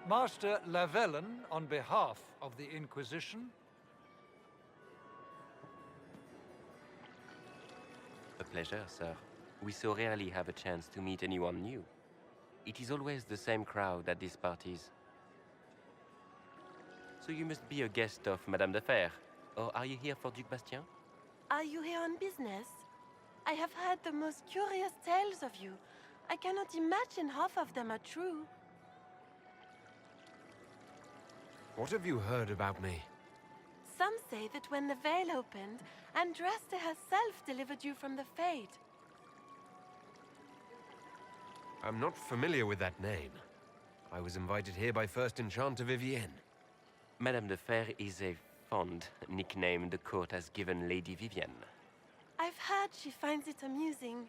Master Lavellen, on behalf of the Inquisition. A pleasure, sir. We so rarely have a chance to meet anyone new. It is always the same crowd at these parties. So you must be a guest of Madame de Fer, or are you here for Duc Bastien? Are you here on business? I have heard the most curious tales of you. I cannot imagine half of them are true. What have you heard about me? Some say that when the veil opened, Andraste herself delivered you from the Fade. I'm not familiar with that name. I was invited here by First Enchanter Vivienne. Madame de Fer is a fond nickname the court has given Lady Vivienne. I've heard she finds it amusing.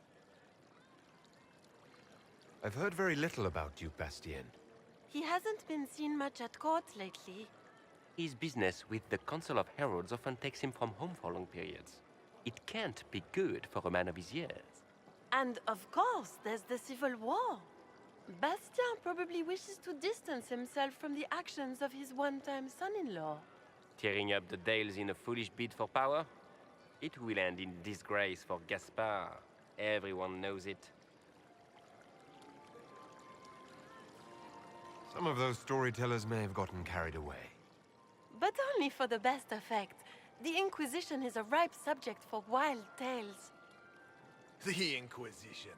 I've heard very little about Duke Bastien. He hasn't been seen much at court lately. His business with the Council of Heralds often takes him from home for long periods. It can't be good for a man of his years. And of course, there's the Civil War. Bastien probably wishes to distance himself from the actions of his one-time son-in-law. Tearing up the Dales in a foolish bid for power? It will end in disgrace for Gaspard. Everyone knows it. Some of those storytellers may have gotten carried away. But only for the best effect. The Inquisition is a ripe subject for wild tales. The Inquisition.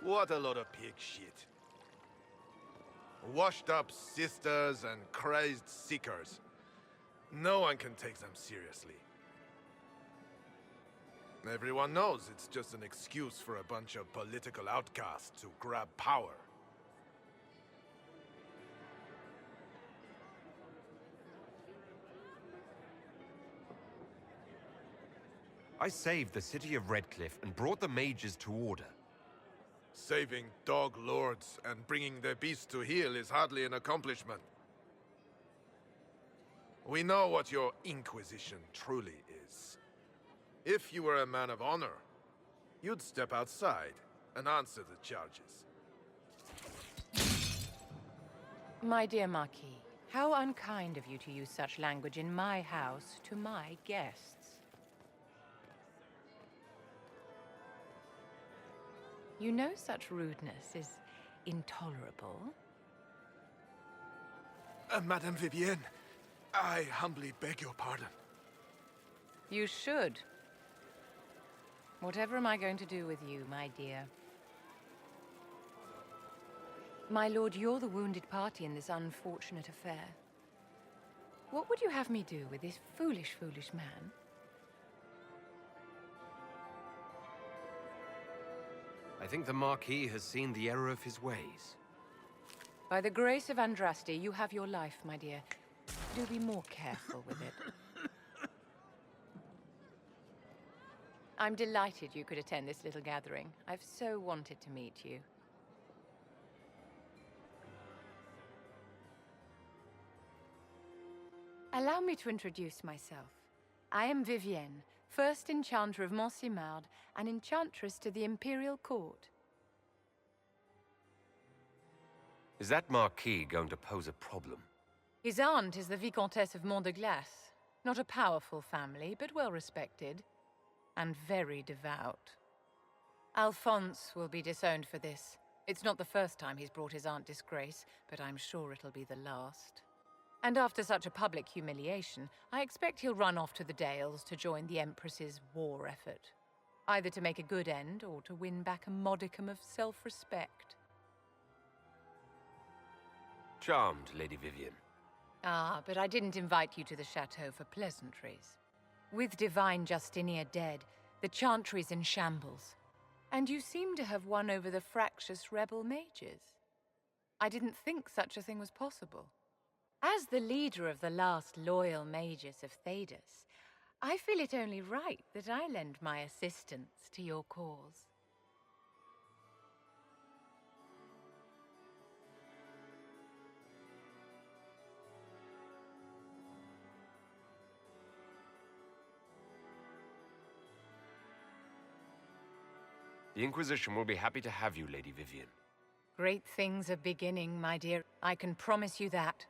What a lot of pig shit. Washed-up sisters and crazed seekers. No one can take them seriously. Everyone knows it's just an excuse for a bunch of political outcasts to grab power. I saved the city of Redcliffe and brought the mages to order. Saving dog lords and bringing their beasts to heel is hardly an accomplishment. We know what your Inquisition truly is. If you were a man of honor, you'd step outside and answer the charges. My dear Marquis, how unkind of you to use such language in my house to my guests. You know such rudeness is intolerable. Madame Vivienne, I humbly beg your pardon. You should. Whatever am I going to do with you, my dear? My lord, you're the wounded party in this unfortunate affair. What would you have me do with this foolish, foolish man? I think the Marquis has seen the error of his ways. By the grace of Andraste, you have your life, my dear. Do be more careful with it. I'm delighted you could attend this little gathering. I've so wanted to meet you. Allow me to introduce myself. I am Vivienne, first Enchanter of Monsimard and Enchantress to the Imperial Court. Is that Marquis going to pose a problem? His aunt is the Vicomtesse of Mont de Glace. Not a powerful family, but well respected. And very devout. Alphonse will be disowned for this. It's not the first time he's brought his aunt disgrace, but I'm sure it'll be the last. And after such a public humiliation, I expect he'll run off to the Dales to join the Empress's war effort. Either to make a good end, or to win back a modicum of self-respect. Charmed, Lady Vivienne. Ah, but I didn't invite you to the chateau for pleasantries. With Divine Justinia dead, the Chantry's in shambles. And you seem to have won over the fractious rebel mages. I didn't think such a thing was possible. As the leader of the last loyal mages of Thedas, I feel it only right that I lend my assistance to your cause. The Inquisition will be happy to have you, Lady Vivienne. Great things are beginning, my dear. I can promise you that.